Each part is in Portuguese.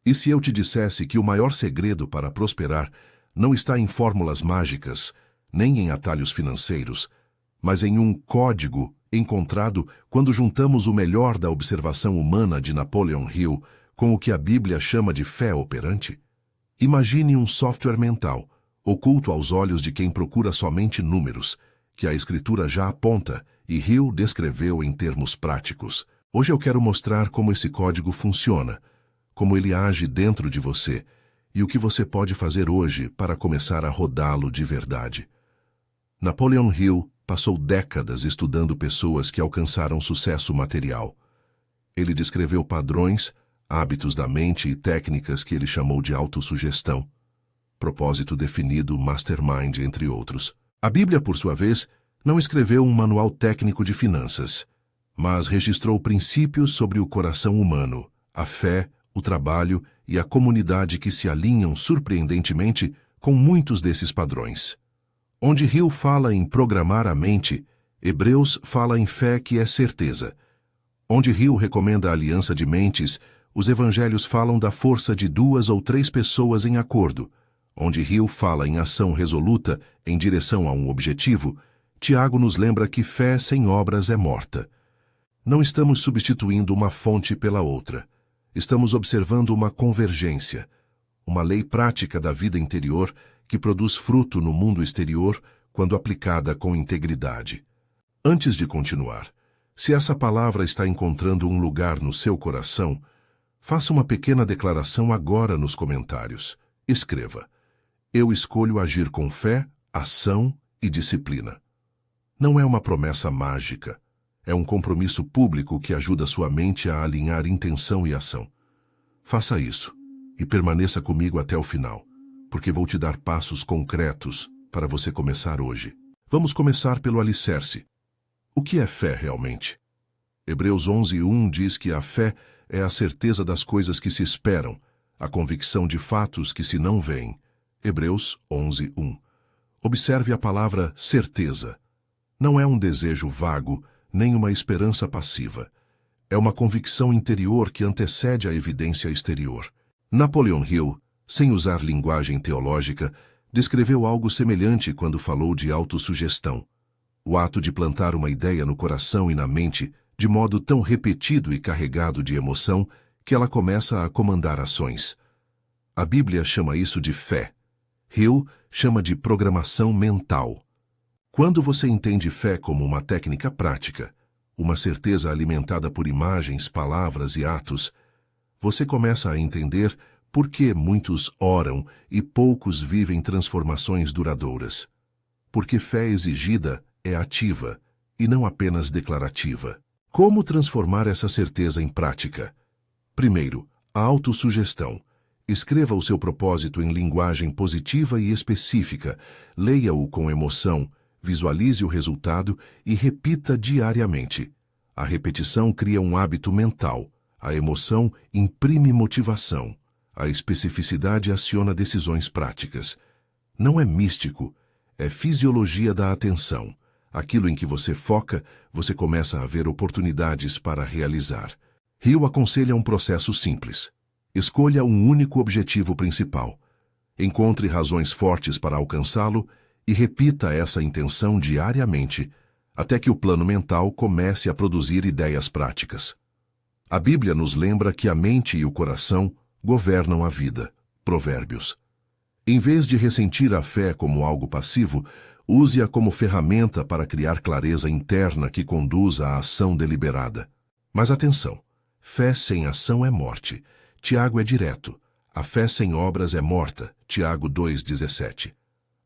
E se eu te dissesse que o maior segredo para prosperar não está em fórmulas mágicas, nem em atalhos financeiros, mas em um código encontrado quando juntamos o melhor da observação humana de Napoleon Hill com o que a Bíblia chama de fé operante? Imagine um software mental, oculto aos olhos de quem procura somente números, que a Escritura já aponta e Hill descreveu em termos práticos. Hoje eu quero mostrar como esse código funciona, como ele age dentro de você e o que você pode fazer hoje para começar a rodá-lo de verdade. Napoleon Hill passou décadas estudando pessoas que alcançaram sucesso material. Ele descreveu padrões, hábitos da mente e técnicas que ele chamou de autossugestão, propósito definido, mastermind, entre outros. A Bíblia, por sua vez, não escreveu um manual técnico de finanças, mas registrou princípios sobre o coração humano, a fé, o trabalho e a comunidade que se alinham surpreendentemente com muitos desses padrões. Onde Hill fala em programar a mente, Hebreus fala em fé que é certeza. Onde Hill recomenda a aliança de mentes, os evangelhos falam da força de 2 ou 3 pessoas em acordo. Onde Hill fala em ação resoluta em direção a um objetivo, Tiago nos lembra que fé sem obras é morta. Não estamos substituindo uma fonte pela outra. Estamos observando uma convergência, uma lei prática da vida interior que produz fruto no mundo exterior quando aplicada com integridade. Antes de continuar, se essa palavra está encontrando um lugar no seu coração, faça uma pequena declaração agora nos comentários. Escreva: eu escolho agir com fé, ação e disciplina. Não é uma promessa mágica. É um compromisso público que ajuda sua mente a alinhar intenção e ação. Faça isso e permaneça comigo até o final, porque vou te dar passos concretos para você começar hoje. Vamos começar pelo alicerce. O que é fé realmente? Hebreus 11:1 diz que a fé é a certeza das coisas que se esperam, a convicção de fatos que se não veem. Hebreus 11:1. Observe a palavra certeza. Não é um desejo vago, nem uma esperança passiva. É uma convicção interior que antecede a evidência exterior. Napoleon Hill, sem usar linguagem teológica, descreveu algo semelhante quando falou de autossugestão. O ato de plantar uma ideia no coração e na mente, de modo tão repetido e carregado de emoção, que ela começa a comandar ações. A Bíblia chama isso de fé. Hill chama de programação mental. Quando você entende fé como uma técnica prática, uma certeza alimentada por imagens, palavras e atos, você começa a entender por que muitos oram e poucos vivem transformações duradouras. Porque fé exigida é ativa e não apenas declarativa. Como transformar essa certeza em prática? Primeiro, a autossugestão. Escreva o seu propósito em linguagem positiva e específica, leia-o com emoção, visualize o resultado e repita diariamente. A repetição cria um hábito mental, a emoção imprime motivação, a especificidade aciona decisões práticas. Não é místico, é fisiologia da atenção. Aquilo em que você foca, você começa a ver oportunidades para realizar. Hill aconselha um processo simples. Escolha um único objetivo principal. Encontre razões fortes para alcançá-lo e repita essa intenção diariamente, até que o plano mental comece a produzir ideias práticas. A Bíblia nos lembra que a mente e o coração governam a vida. Provérbios. Em vez de ressentir a fé como algo passivo, use-a como ferramenta para criar clareza interna que conduza à ação deliberada. Mas atenção, fé sem ação é morte. Tiago é direto. A fé sem obras é morta. Tiago 2,17.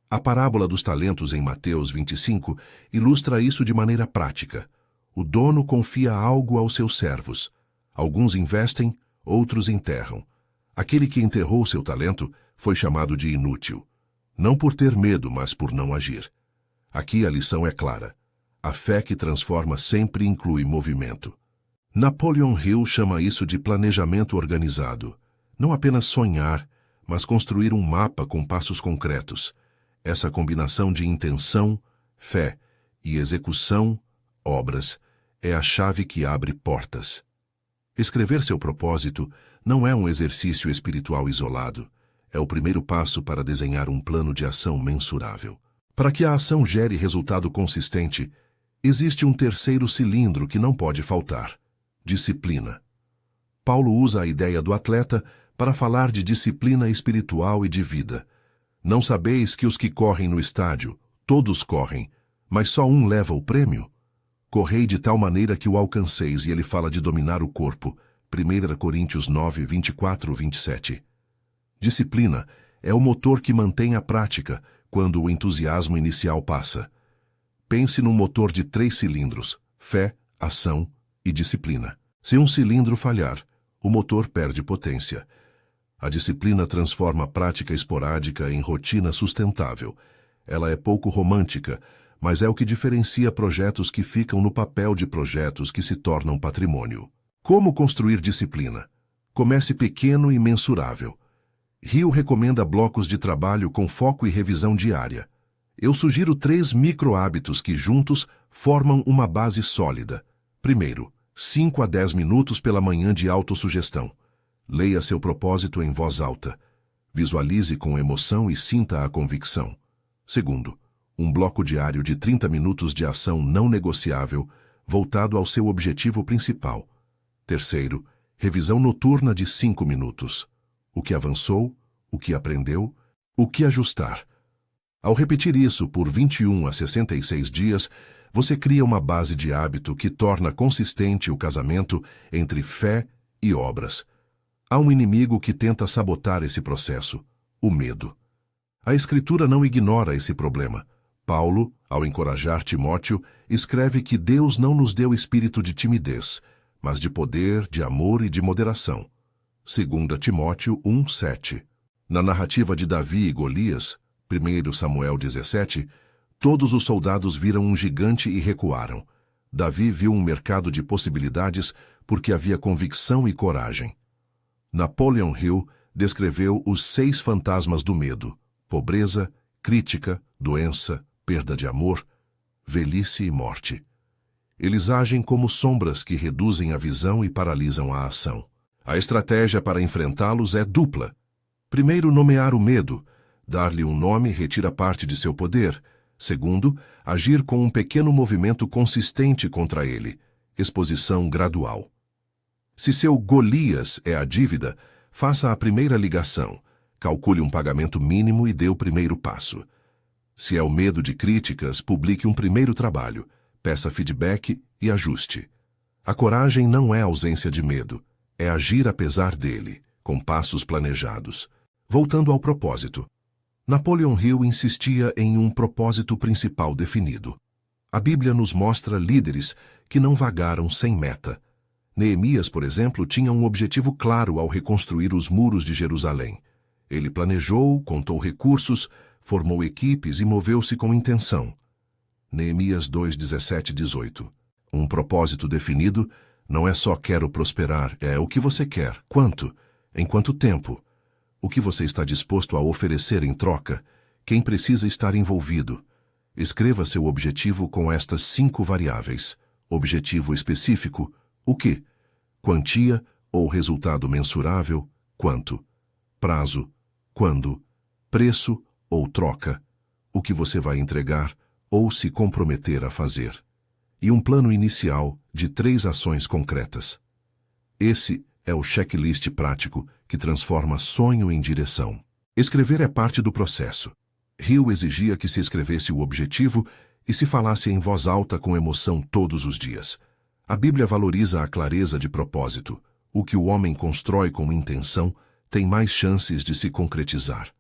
A parábola dos talentos em Mateus 25 ilustra isso de maneira prática. O dono confia algo aos seus servos. Alguns investem, outros enterram. Aquele que enterrou seu talento foi chamado de inútil. Não por ter medo, mas por não agir. Aqui a lição é clara. A fé que transforma sempre inclui movimento. Napoleon Hill chama isso de planejamento organizado. Não apenas sonhar, mas construir um mapa com passos concretos. Essa combinação de intenção, fé e execução, obras, é a chave que abre portas. Escrever seu propósito não é um exercício espiritual isolado. É o primeiro passo para desenhar um plano de ação mensurável. Para que a ação gere resultado consistente, existe um terceiro cilindro que não pode faltar: disciplina. Paulo usa a ideia do atleta para falar de disciplina espiritual e de vida. Não sabeis que os que correm no estádio, todos correm, mas só um leva o prêmio? Correi de tal maneira que o alcanceis, e ele fala de dominar o corpo. 1 Coríntios 9, 24, 27. Disciplina é o motor que mantém a prática quando o entusiasmo inicial passa. Pense num motor de 3 cilindros: fé, ação e disciplina. Se um cilindro falhar, o motor perde potência. A disciplina transforma a prática esporádica em rotina sustentável. Ela é pouco romântica, mas é o que diferencia projetos que ficam no papel de projetos que se tornam patrimônio. Como construir disciplina? Comece pequeno e mensurável. Hill recomenda blocos de trabalho com foco e revisão diária. Eu sugiro 3 micro-hábitos que juntos formam uma base sólida. Primeiro, 5 a 10 minutos pela manhã de autossugestão. Leia seu propósito em voz alta. Visualize com emoção e sinta a convicção. Segundo, um bloco diário de 30 minutos de ação não negociável, voltado ao seu objetivo principal. Terceiro, revisão noturna de 5 minutos. O que avançou, o que aprendeu, o que ajustar. Ao repetir isso por 21 a 66 dias, você cria uma base de hábito que torna consistente o casamento entre fé e obras. Há um inimigo que tenta sabotar esse processo: o medo. A Escritura não ignora esse problema. Paulo, ao encorajar Timóteo, escreve que Deus não nos deu espírito de timidez, mas de poder, de amor e de moderação. 2 Timóteo 1:7. Na narrativa de Davi e Golias, 1 Samuel 17, todos os soldados viram um gigante e recuaram. Davi viu um mercado de possibilidades porque havia convicção e coragem. Napoleon Hill descreveu os 6 fantasmas do medo: pobreza, crítica, doença, perda de amor, velhice e morte. Eles agem como sombras que reduzem a visão e paralisam a ação. A estratégia para enfrentá-los é dupla. Primeiro, nomear o medo. Dar-lhe um nome retira parte de seu poder. Segundo, agir com um pequeno movimento consistente contra ele. Exposição gradual. Se seu Golias é a dívida, faça a primeira ligação. Calcule um pagamento mínimo e dê o primeiro passo. Se é o medo de críticas, publique um primeiro trabalho. Peça feedback e ajuste. A coragem não é ausência de medo. É agir apesar dele, com passos planejados. Voltando ao propósito. Napoleon Hill insistia em um propósito principal definido. A Bíblia nos mostra líderes que não vagaram sem meta. Neemias, por exemplo, tinha um objetivo claro ao reconstruir os muros de Jerusalém. Ele planejou, contou recursos, formou equipes e moveu-se com intenção. Neemias 2:17-18. Um propósito definido não é só quero prosperar, é o que você quer, quanto, em quanto tempo. O que você está disposto a oferecer em troca, quem precisa estar envolvido. Escreva seu objetivo com estas 5 variáveis. Objetivo específico, o que? Quantia ou resultado mensurável, quanto? Prazo, quando? Preço ou troca, o que você vai entregar ou se comprometer a fazer. E um plano inicial de 3 ações concretas. Esse é o checklist prático que transforma sonho em direção. Escrever é parte do processo. Hill exigia que se escrevesse o objetivo e se falasse em voz alta com emoção todos os dias. A Bíblia valoriza a clareza de propósito. O que o homem constrói com intenção tem mais chances de se concretizar.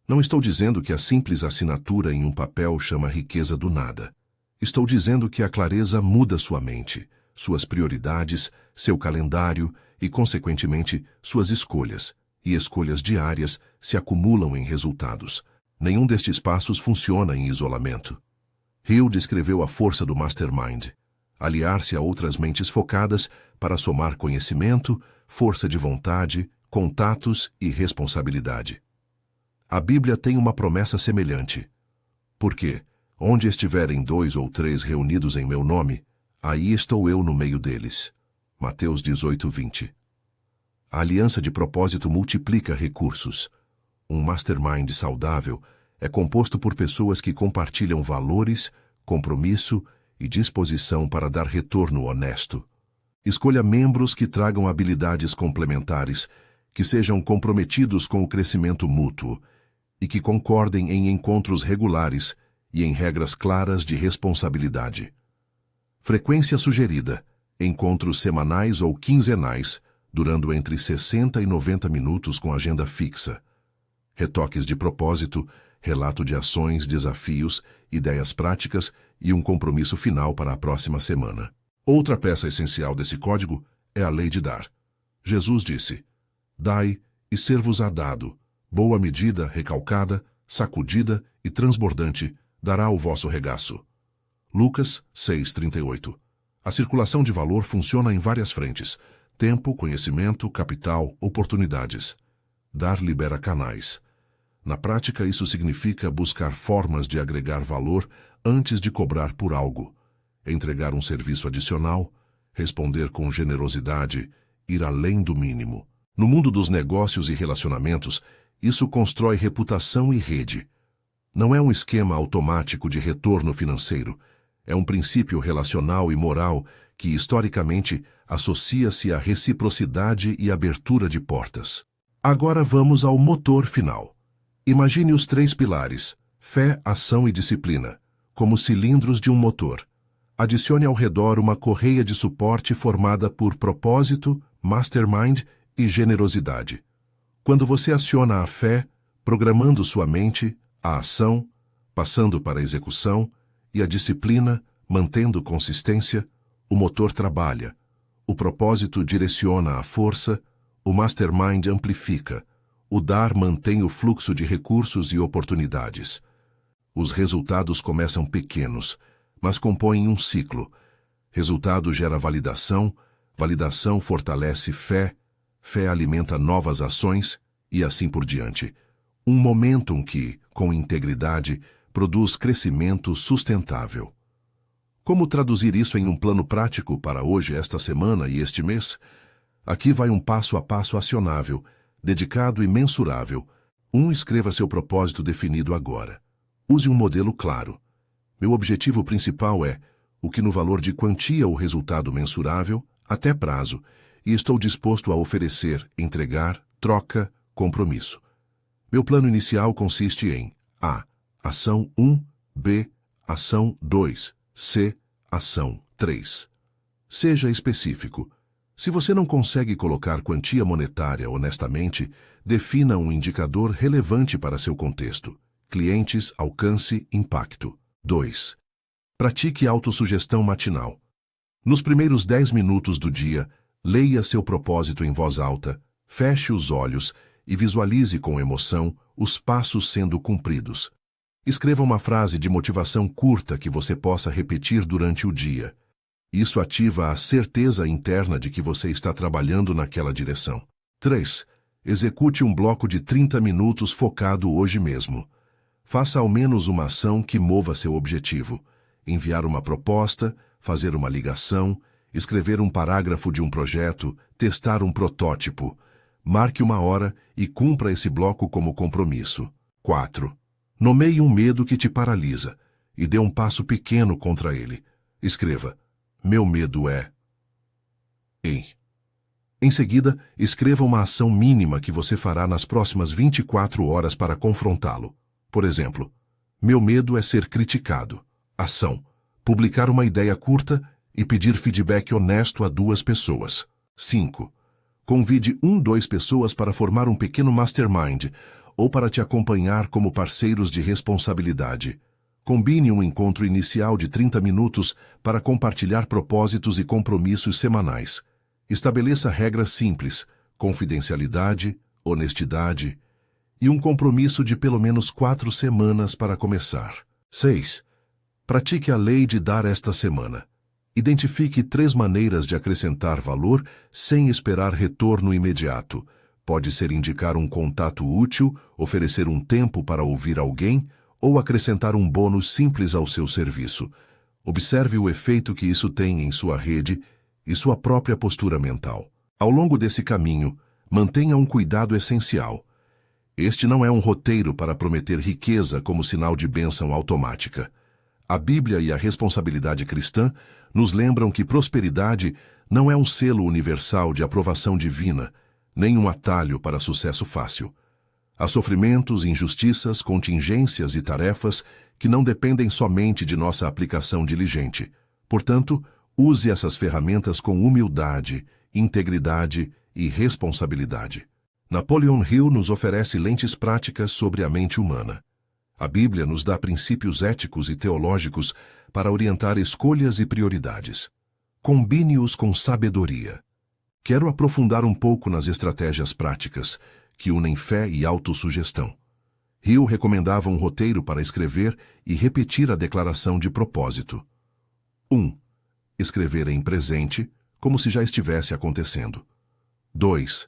Não estou dizendo que a simples assinatura em um papel chama riqueza do nada. Estou dizendo que a clareza muda sua mente, suas prioridades, seu calendário e, consequentemente, suas escolhas. E escolhas diárias se acumulam em resultados. Nenhum destes passos funciona em isolamento. Hill descreveu a força do mastermind. Aliar-se a outras mentes focadas para somar conhecimento, força de vontade, contatos e responsabilidade. A Bíblia tem uma promessa semelhante. Porque, onde estiverem 2 ou 3 reunidos em meu nome, aí estou eu no meio deles. Mateus 18:20. A aliança de propósito multiplica recursos. Um mastermind saudável é composto por pessoas que compartilham valores, compromisso e disposição para dar retorno honesto. Escolha membros que tragam habilidades complementares, que sejam comprometidos com o crescimento mútuo e que concordem em encontros regulares e em regras claras de responsabilidade. Frequência sugerida: encontros semanais ou quinzenais, durando entre 60 e 90 minutos com agenda fixa. Retoques de propósito, relato de ações, desafios, ideias práticas e um compromisso final para a próxima semana. Outra peça essencial desse código é a lei de dar. Jesus disse: "Dai, e ser-vos-á dado. Boa medida, recalcada, sacudida e transbordante, dará o vosso regaço." Lucas 6:38. A circulação de valor funciona em várias frentes: tempo, conhecimento, capital, oportunidades. Dar libera canais. Na prática, isso significa buscar formas de agregar valor antes de cobrar por algo, entregar um serviço adicional, responder com generosidade, ir além do mínimo. No mundo dos negócios e relacionamentos, isso constrói reputação e rede. Não é um esquema automático de retorno financeiro, é um princípio relacional e moral que, historicamente, associa-se à reciprocidade e abertura de portas. Agora vamos ao motor final. Imagine os 3 pilares, fé, ação e disciplina, como cilindros de um motor. Adicione ao redor uma correia de suporte formada por propósito, mastermind e generosidade. Quando você aciona a fé, programando sua mente, a ação, passando para a execução, e a disciplina, mantendo consistência, o motor trabalha. O propósito direciona a força, o mastermind amplifica. O dar mantém o fluxo de recursos e oportunidades. Os resultados começam pequenos, mas compõem um ciclo. Resultado gera validação, validação fortalece fé, fé alimenta novas ações e assim por diante. Um momentum que, com integridade, produz crescimento sustentável. Como traduzir isso em um plano prático para hoje, esta semana e este mês? Aqui vai um passo a passo acionável, dedicado e mensurável. 1. Escreva seu propósito definido agora. Use um modelo claro. Meu objetivo principal é o que no valor de quantia ou resultado mensurável, até prazo, e estou disposto a oferecer, entregar, troca, compromisso. Meu plano inicial consiste em A. Ação 1, B. Ação 2, C. Ação 3. Seja específico. Se você não consegue colocar quantia monetária honestamente, defina um indicador relevante para seu contexto: clientes, alcance, impacto. 2. Pratique autossugestão matinal. Nos primeiros 10 minutos do dia, leia seu propósito em voz alta, feche os olhos e visualize com emoção os passos sendo cumpridos. Escreva uma frase de motivação curta que você possa repetir durante o dia. Isso ativa a certeza interna de que você está trabalhando naquela direção. 3. Execute um bloco de 30 minutos focado hoje mesmo. Faça ao menos uma ação que mova seu objetivo. Enviar uma proposta, fazer uma ligação, escrever um parágrafo de um projeto, testar um protótipo. Marque uma hora e cumpra esse bloco como compromisso. 4. Nomeie um medo que te paralisa e dê um passo pequeno contra ele. Escreva: "Meu medo é..." Em seguida, escreva uma ação mínima que você fará nas próximas 24 horas para confrontá-lo. Por exemplo, meu medo é ser criticado. Ação: publicar uma ideia curta e pedir feedback honesto a 2 pessoas. 5. Convide 2 pessoas para formar um pequeno mastermind ou para te acompanhar como parceiros de responsabilidade. Combine um encontro inicial de 30 minutos para compartilhar propósitos e compromissos semanais. Estabeleça regras simples: confidencialidade, honestidade e um compromisso de pelo menos 4 semanas para começar. 6. Pratique a lei de dar esta semana. Identifique 3 maneiras de acrescentar valor sem esperar retorno imediato. Pode ser indicar um contato útil, oferecer um tempo para ouvir alguém ou acrescentar um bônus simples ao seu serviço. Observe o efeito que isso tem em sua rede e sua própria postura mental. Ao longo desse caminho, Mantenha um cuidado essencial. Este não é um roteiro para prometer riqueza como sinal de bênção automática. A Bíblia e a responsabilidade cristã nos lembram que prosperidade não é um selo universal de aprovação divina, nem um atalho para sucesso fácil. Há sofrimentos, injustiças, contingências e tarefas que não dependem somente de nossa aplicação diligente. Portanto, use essas ferramentas com humildade, integridade e responsabilidade. Napoleon Hill nos oferece lentes práticas sobre a mente humana. A Bíblia nos dá princípios éticos e teológicos para orientar escolhas e prioridades. Combine-os com sabedoria. Quero aprofundar um pouco nas estratégias práticas que unem fé e autossugestão. Hill recomendava um roteiro para escrever e repetir a declaração de propósito. 1. Escrever em presente, como se já estivesse acontecendo. 2.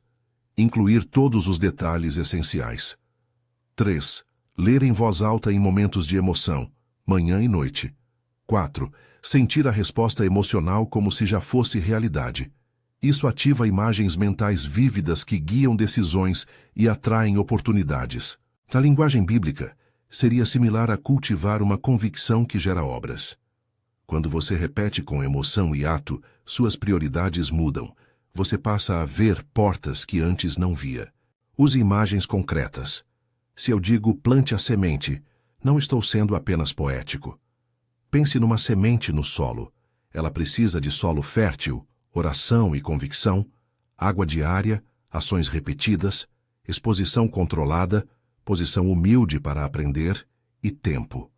Incluir todos os detalhes essenciais. 3. Ler em voz alta em momentos de emoção, manhã e noite. 4. Sentir a resposta emocional como se já fosse realidade. Isso ativa imagens mentais vívidas que guiam decisões e atraem oportunidades. Na linguagem bíblica, seria similar a cultivar uma convicção que gera obras. Quando você repete com emoção e ato, suas prioridades mudam. Você passa a ver portas que antes não via. Use imagens concretas. Se eu digo plante a semente, não estou sendo apenas poético. Pense numa semente no solo. Ela precisa de solo fértil, oração e convicção, água diária, ações repetidas, exposição controlada, posição humilde para aprender e tempo.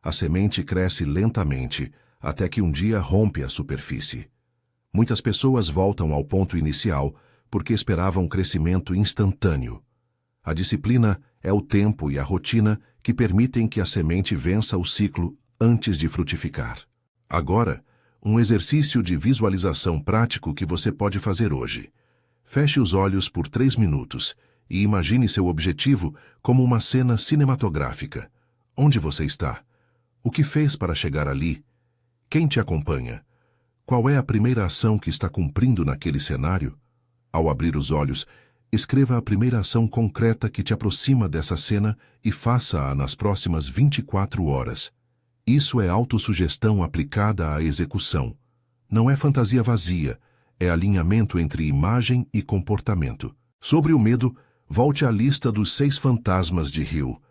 A semente cresce lentamente, até que um dia rompe a superfície. Muitas pessoas voltam ao ponto inicial porque esperavam um crescimento instantâneo. A disciplina é o tempo e a rotina que permitem que a semente vença o ciclo antes de frutificar. Agora, um exercício de visualização prático que você pode fazer hoje. Feche os olhos por 3 minutos e imagine seu objetivo como uma cena cinematográfica. Onde você está? O que fez para chegar ali? Quem te acompanha? Qual é a primeira ação que está cumprindo naquele cenário? Ao abrir os olhos, escreva a primeira ação concreta que te aproxima dessa cena e faça-a nas próximas 24 horas. Isso é autossugestão aplicada à execução. Não é fantasia vazia, é alinhamento entre imagem e comportamento. Sobre o medo, volte à lista dos 6 fantasmas de Hill.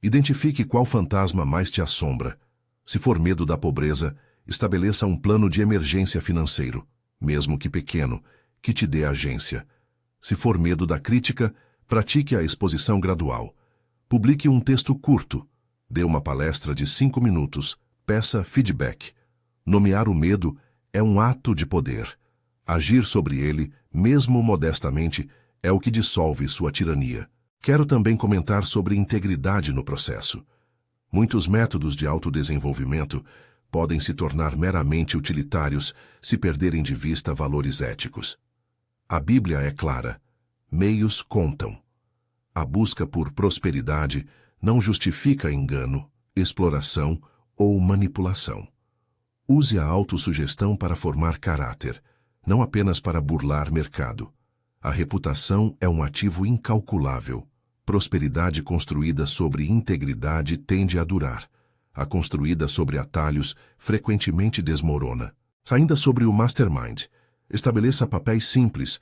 Identifique qual fantasma mais te assombra. Se for medo da pobreza, estabeleça um plano de emergência financeiro, mesmo que pequeno, que te dê agência. Se for medo da crítica, pratique a exposição gradual. Publique um texto curto. Dê uma palestra de 5 minutos. Peça feedback. Nomear o medo é um ato de poder. Agir sobre ele, mesmo modestamente, é o que dissolve sua tirania. Quero também comentar sobre integridade no processo. Muitos métodos de autodesenvolvimento podem se tornar meramente utilitários se perderem de vista valores éticos. A Bíblia é clara: meios contam. A busca por prosperidade não justifica engano, exploração ou manipulação. Use a autossugestão para formar caráter, não apenas para burlar mercado. A reputação é um ativo incalculável. Prosperidade construída sobre integridade tende a durar. A construída sobre atalhos frequentemente desmorona. Ainda sobre o mastermind, estabeleça papéis simples.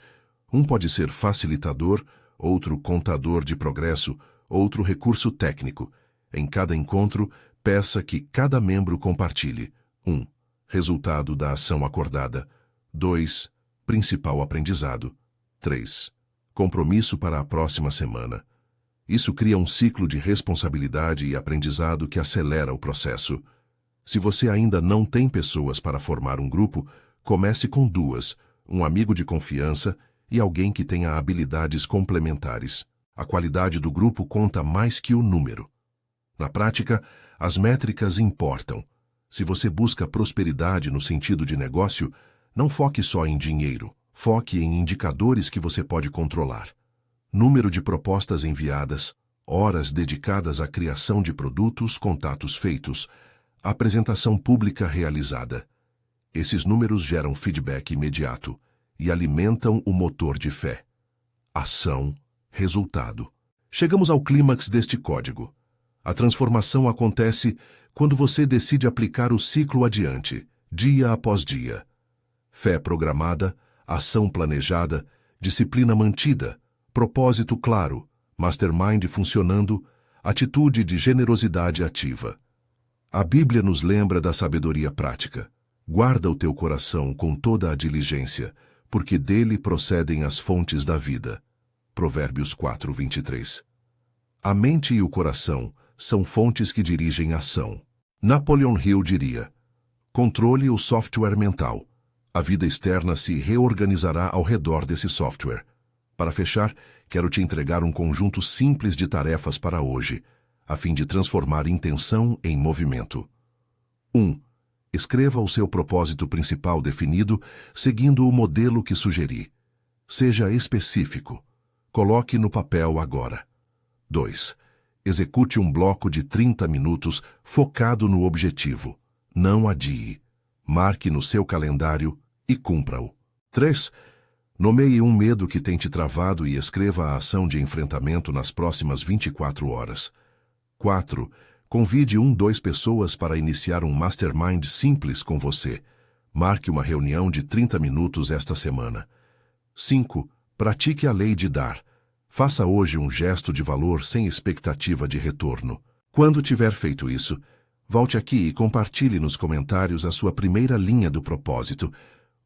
Um pode ser facilitador, outro contador de progresso, outro recurso técnico. Em cada encontro, peça que cada membro compartilhe. 1. Resultado da ação acordada. 2. Principal aprendizado. 3. Compromisso para a próxima semana. Isso cria um ciclo de responsabilidade e aprendizado que acelera o processo. Se você ainda não tem pessoas para formar um grupo, comece com 2, um amigo de confiança e alguém que tenha habilidades complementares. A qualidade do grupo conta mais que o número. Na prática, as métricas importam. Se você busca prosperidade no sentido de negócio, não foque só em dinheiro. Foque em indicadores que você pode controlar. Número de propostas enviadas, horas dedicadas à criação de produtos, contatos feitos, apresentação pública realizada. Esses números geram feedback imediato e alimentam o motor de fé. ação, resultado. Chegamos ao clímax deste código. A transformação acontece quando você decide aplicar o ciclo adiante, dia após dia. Fé programada, ação planejada, disciplina mantida, propósito claro, mastermind funcionando, atitude de generosidade ativa. A Bíblia nos lembra da sabedoria prática. Guarda o teu coração com toda a diligência, porque dele procedem as fontes da vida. Provérbios 4:23. A mente e o coração são fontes que dirigem a ação. Napoleon Hill diria: controle o software mental. A vida externa se reorganizará ao redor desse software. Para fechar, quero te entregar um conjunto simples de tarefas para hoje, a fim de transformar intenção em movimento. 1. Escreva o seu propósito principal definido, seguindo o modelo que sugeri. Seja específico. Coloque no papel agora. 2. Execute um bloco de 30 minutos focado no objetivo. Não adie. Marque no seu calendário e cumpra-o. 3. Nomeie um medo que tem te travado e escreva a ação de enfrentamento nas próximas 24 horas. 4. Convide 2 pessoas para iniciar um mastermind simples com você. Marque uma reunião de 30 minutos esta semana. 5. Pratique a lei de dar. Faça hoje um gesto de valor sem expectativa de retorno. Quando tiver feito isso, volte aqui e compartilhe nos comentários a sua primeira linha do propósito,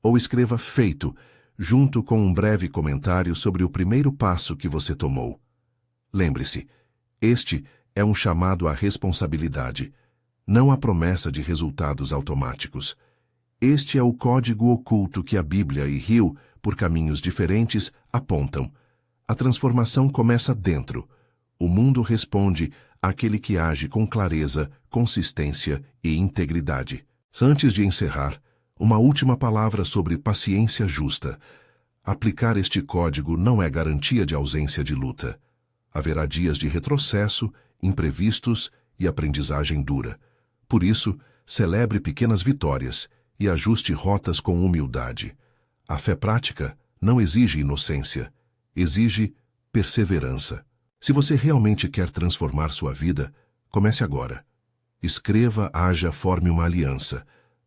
ou escreva feito, junto com um breve comentário sobre o primeiro passo que você tomou. Lembre-se, este é um chamado à responsabilidade, não a promessa de resultados automáticos. Este é o código oculto que a Bíblia e Hill, por caminhos diferentes, apontam. A transformação começa dentro. O mundo responde àquele que age com clareza, consistência e integridade. Antes de encerrar, uma última palavra sobre paciência justa. Aplicar este código não é garantia de ausência de luta. Haverá dias de retrocesso, imprevistos e aprendizagem dura. Por isso, celebre pequenas vitórias e ajuste rotas com humildade. A fé prática não exige inocência, exige perseverança. Se você realmente quer transformar sua vida, comece agora. Escreva, haja, forme uma aliança.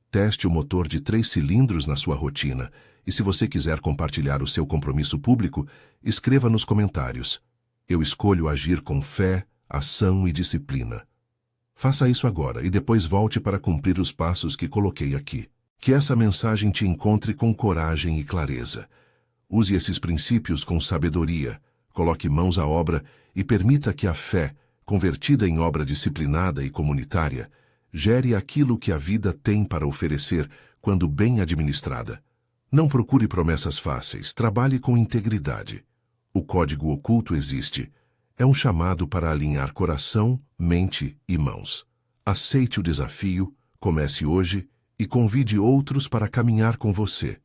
Teste o motor de 3 cilindros na sua rotina. E se você quiser compartilhar o seu compromisso público, escreva nos comentários. Eu escolho agir com fé, ação e disciplina. Faça isso agora e depois volte para cumprir os passos que coloquei aqui. Que essa mensagem te encontre com coragem e clareza. Use esses princípios com sabedoria, coloque mãos à obra e permita que a fé, convertida em obra disciplinada e comunitária, gere aquilo que a vida tem para oferecer quando bem administrada. Não procure promessas fáceis, trabalhe com integridade. O código oculto existe. É um chamado para alinhar coração, mente e mãos. Aceite o desafio, comece hoje e convide outros para caminhar com você.